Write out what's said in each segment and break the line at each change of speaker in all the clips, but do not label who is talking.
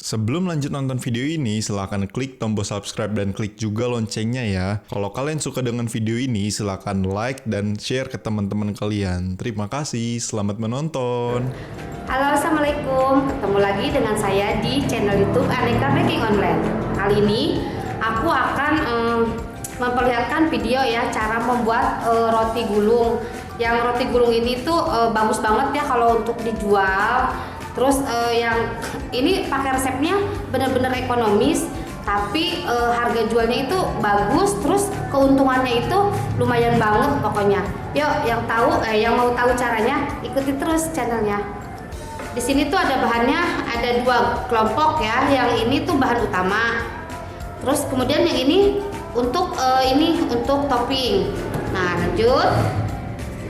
Sebelum lanjut nonton video ini, silahkan klik tombol subscribe dan klik juga loncengnya ya. Kalau kalian suka dengan video ini, silahkan like dan share ke teman-teman kalian. Terima kasih, selamat menonton.
Halo, Assalamualaikum. Ketemu lagi dengan saya di channel YouTube Aneka Baking Online. Kali ini aku akan memperlihatkan video ya cara membuat roti gulung. Yang roti gulung ini tuh bagus banget ya kalau untuk dijual. Terus yang ini pakai resepnya benar-benar ekonomis, tapi harga jualnya itu bagus. Terus keuntungannya itu lumayan banget pokoknya. Yuk, yang mau tahu caranya ikuti terus channelnya. Di sini tuh ada bahannya, ada dua kelompok ya. Yang ini tuh bahan utama. Terus kemudian yang ini untuk topping. Nah, lanjut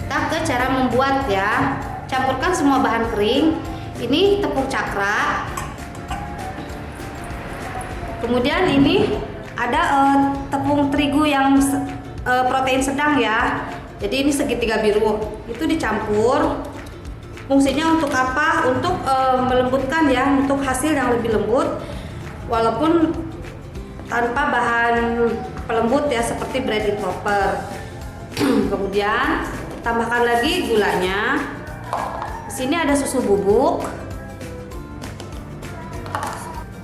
kita ke cara membuat ya. Campurkan semua bahan kering. Ini tepung cakra. Kemudian ini ada tepung terigu yang protein sedang ya. Jadi ini segitiga biru. Itu dicampur. Fungsinya untuk apa? Untuk melembutkan ya, untuk hasil yang lebih lembut. Walaupun tanpa bahan pelembut ya seperti breading topper. Kemudian tambahkan lagi gulanya. Di sini ada susu bubuk.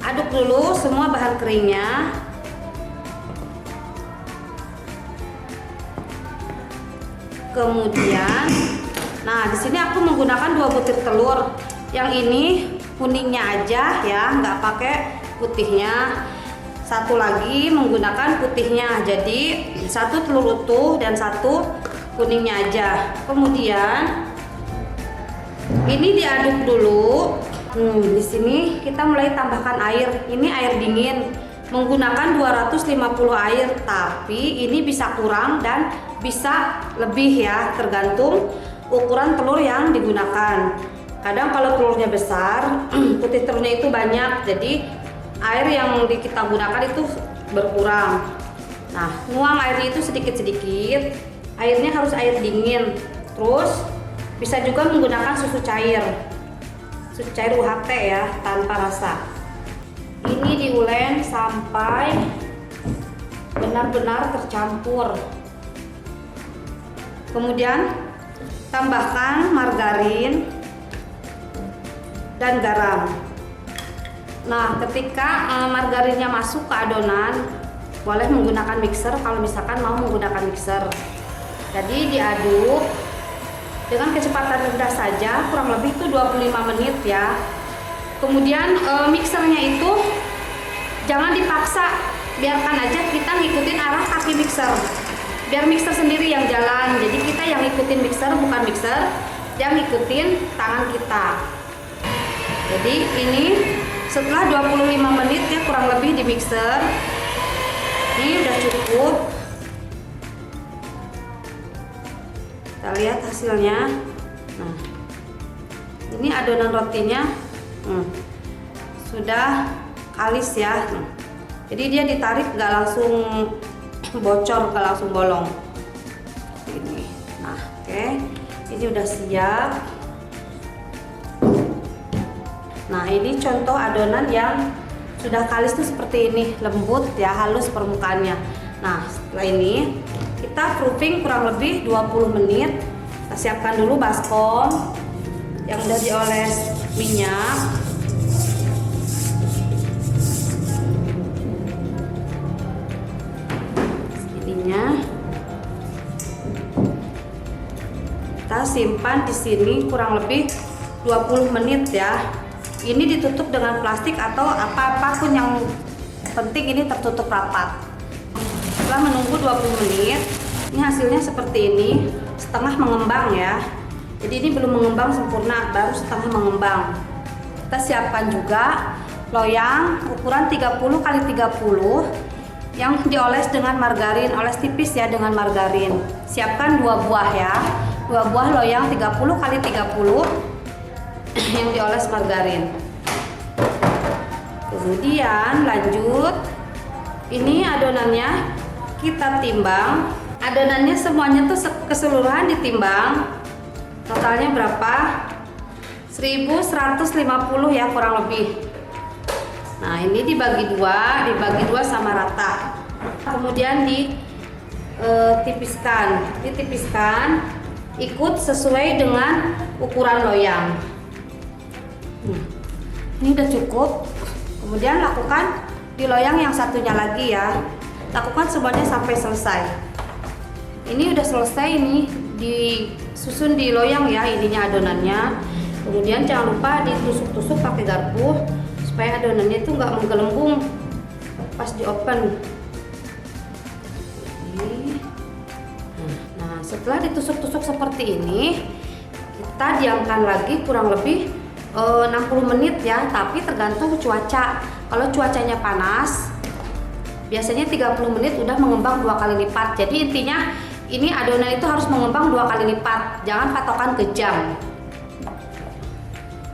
Aduk dulu semua bahan keringnya. Kemudian, nah di sini aku menggunakan 2 butir telur. Yang ini kuningnya aja ya, nggak pakai putihnya. Satu lagi menggunakan putihnya. Jadi 1 telur utuh dan 1 kuningnya aja. Kemudian ini diaduk dulu. Di sini kita mulai tambahkan air. Ini air dingin. Menggunakan 250 air, tapi ini bisa kurang dan bisa lebih ya, tergantung ukuran telur yang digunakan. Kadang kalau telurnya besar, putih telurnya itu banyak, jadi air yang kita gunakan itu berkurang. Nah, nuang airnya itu sedikit-sedikit. Airnya harus air dingin. Terus bisa juga menggunakan susu cair UHT ya, tanpa rasa. Ini diuleng sampai benar-benar tercampur. Kemudian tambahkan margarin dan garam. Nah, ketika margarinnya masuk ke adonan, boleh menggunakan mixer kalau misalkan mau menggunakan mixer. Jadi diaduk dengan kecepatan rendah saja, kurang lebih itu 25 menit ya. Kemudian mixernya itu jangan dipaksa, biarkan aja kita ngikutin arah kaki mixer. Biar mixer sendiri yang jalan. Jadi kita yang ngikutin mixer, bukan mixer yang ngikutin tangan kita. Jadi ini setelah 25 menit ya kurang lebih di mixer. Ini udah cukup. Kita lihat hasilnya. Nah, ini adonan rotinya sudah kalis ya. Jadi dia ditarik nggak langsung bocor, nggak langsung bolong. Ini. Nah, oke. Ini udah siap. Nah, ini contoh adonan yang sudah kalis tuh seperti ini, lembut ya, halus permukaannya. Nah, setelah ini kita proofing kurang lebih 20 menit. Kita siapkan dulu baskom yang udah dioles minyak. Ininya kita simpan di sini kurang lebih 20 menit ya. Ini ditutup dengan plastik atau apapun yang penting ini tertutup rapat. Setelah menunggu 20 menit, ini hasilnya seperti ini, setengah mengembang ya. Jadi ini belum mengembang sempurna, baru setengah mengembang. Kita siapkan juga loyang ukuran 30 x 30 yang dioles dengan margarin, oles tipis ya dengan margarin. Siapkan 2 buah ya, 2 buah loyang 30 x 30 yang dioles margarin. Kemudian lanjut, ini adonannya kita timbang. Adonannya semuanya tuh keseluruhan ditimbang. Totalnya berapa? 1150 ya kurang lebih. Nah, ini dibagi dua sama rata. Kemudian ditipiskan ikut sesuai dengan ukuran loyang. Ini udah cukup. Kemudian lakukan di loyang yang satunya lagi ya. Lakukan semuanya sampai selesai. Ini udah selesai, ini disusun di loyang ya ininya adonannya. Kemudian jangan lupa ditusuk-tusuk pakai garpu supaya adonannya itu nggak menggelembung pas di open. Nah, setelah ditusuk-tusuk seperti ini, kita diamkan lagi kurang lebih 60 menit ya, tapi tergantung cuaca. Kalau cuacanya panas, biasanya 30 menit udah mengembang 2 kali lipat. Jadi intinya ini adonan itu harus mengembang 2 kali lipat, jangan patokan ke jam.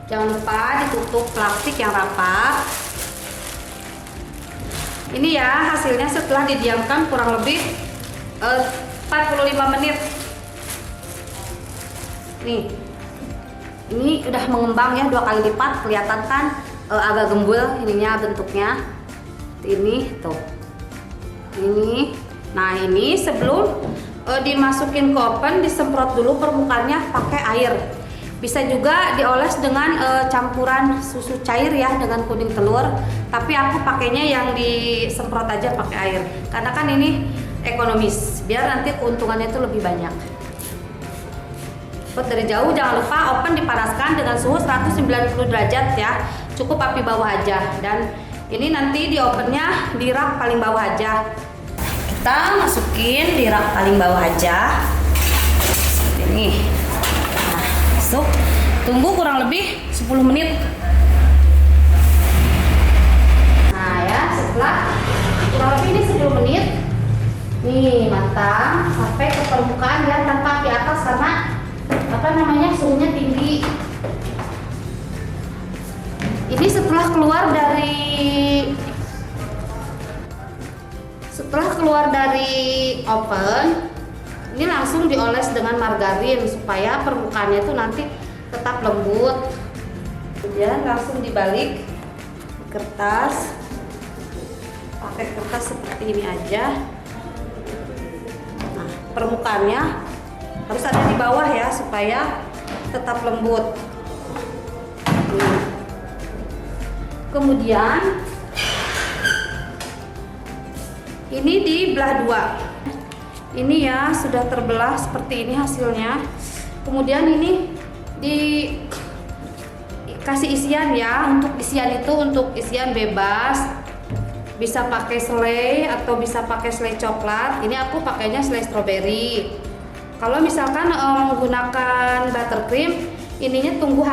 Jangan lupa ditutup plastik yang rapat. Ini ya hasilnya setelah didiamkan kurang lebih 45 menit. Nih, ini udah mengembang ya 2 kali lipat, kelihatan kan agak gembul ininya bentuknya. Ini tuh. Ini. Nah, ini sebelum dimasukin ke oven disemprot dulu permukaannya pakai air. Bisa juga dioles dengan campuran susu cair ya dengan kuning telur. Tapi aku pakainya yang disemprot aja pakai air. Karena kan ini ekonomis, biar nanti keuntungannya itu lebih banyak. Buat dari jauh jangan lupa oven dipanaskan dengan suhu 190 derajat ya. Cukup api bawah aja, dan ini nanti di ovennya di rak paling bawah aja. Kita masukin di rak paling bawah aja seperti ini. Nah, masuk, tunggu kurang lebih 10 menit. Nah ya, setelah kurang lebih ini 10 menit nih matang sampai ke permukaan ya, tanpa api atas karena suhunya tinggi. Ini setelah keluar dari oven, ini langsung dioles dengan margarin supaya permukaannya itu nanti tetap lembut. Kemudian langsung dibalik kertas, pakai kertas seperti ini aja. Nah, permukaannya harus ada di bawah ya supaya tetap lembut. Kemudian ini dibelah dua. Ini ya sudah terbelah seperti ini hasilnya. Kemudian ini dikasih isian ya. Untuk isian itu untuk isian bebas. Bisa pakai selai atau bisa pakai selai coklat. Ini aku pakainya selai stroberi. Kalau misalkan menggunakan buttercream, ininya tunggu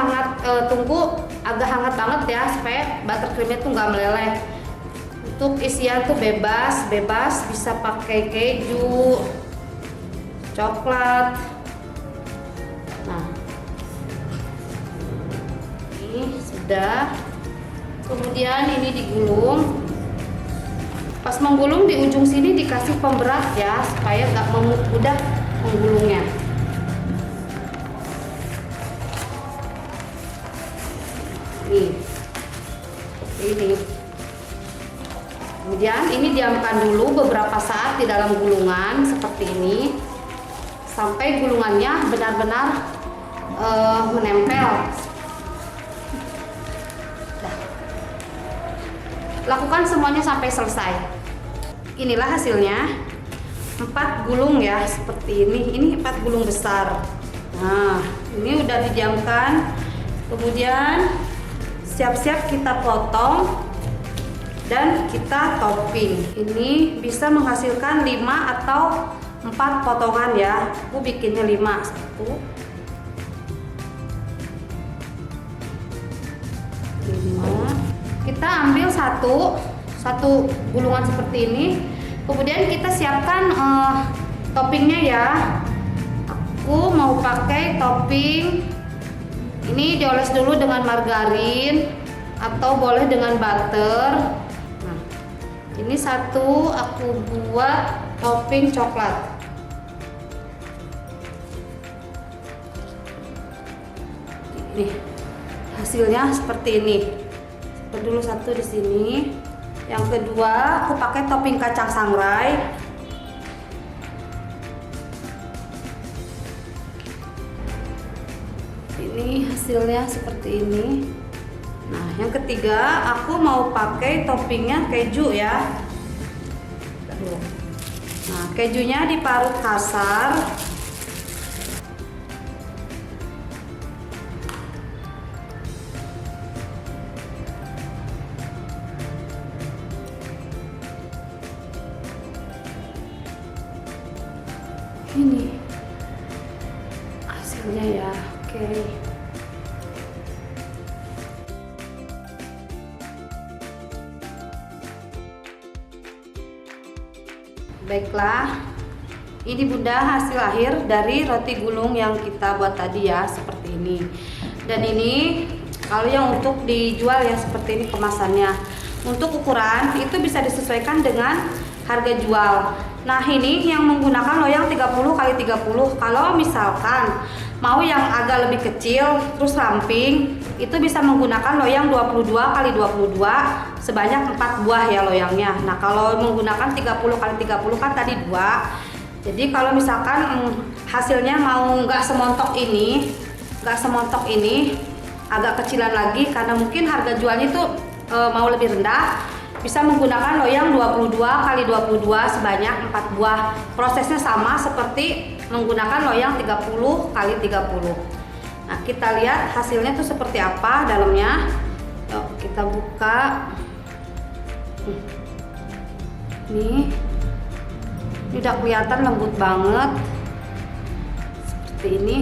agak hangat banget ya supaya buttercreamnya tuh nggak meleleh. Untuk isian tuh bebas bisa pakai keju, coklat. Nah, ini sudah. Kemudian ini digulung. Pas menggulung di ujung sini dikasih pemberat ya supaya nggak mudah menggulungnya. Ini. Kemudian ini diamkan dulu beberapa saat di dalam gulungan seperti ini sampai gulungannya benar-benar menempel. Lakukan semuanya sampai selesai. Inilah hasilnya. 4 gulung ya seperti ini. Ini 4 gulung besar. Nah, ini udah didiamkan. Kemudian siap-siap kita potong dan kita topping. Ini bisa menghasilkan 5 atau 4 potongan ya. Aku bikinnya 5. 1, 5. Kita ambil satu gulungan seperti ini. Kemudian kita siapkan toppingnya ya. Aku mau pakai topping. Ini dioles dulu dengan margarin atau boleh dengan butter. Nah, ini satu aku buat topping coklat. Nih, hasilnya seperti ini. pakai dulu satu di sini. Yang kedua aku pakai topping kacang sangrai. Ini hasilnya seperti ini. Nah, yang ketiga aku mau pakai toppingnya keju ya. Nah, kejunya diparut kasar. Ini hasilnya ya. Oke. Baiklah, ini Bunda hasil akhir dari roti gulung yang kita buat tadi ya, seperti ini. Dan ini kalau yang untuk dijual ya seperti ini kemasannya. Untuk ukuran itu bisa disesuaikan dengan harga jual. Nah, ini yang menggunakan loyang 30 x 30. Kalau misalkan mau yang agak lebih kecil terus ramping, itu bisa menggunakan loyang 22 x 22 sebanyak 4 buah ya loyangnya. Nah, kalau menggunakan 30 x 30 kan tadi 2. Jadi kalau misalkan hasilnya mau nggak semontok ini, agak kecilan lagi karena mungkin harga jualnya itu mau lebih rendah, bisa menggunakan loyang 22 x 22 sebanyak 4 buah. Prosesnya sama seperti menggunakan loyang 30 x 30. Nah, kita lihat hasilnya tuh seperti apa dalamnya. Yuk, kita buka. Nih. Ini udah kelihatan lembut banget. Seperti ini.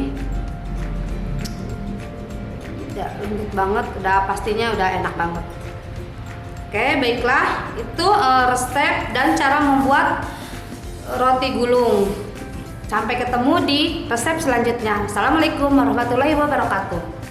Udah lembut banget, udah pastinya udah enak banget. Oke, baiklah, itu resep dan cara membuat roti gulung. Sampai ketemu di resep selanjutnya. Assalamualaikum warahmatullahi wabarakatuh.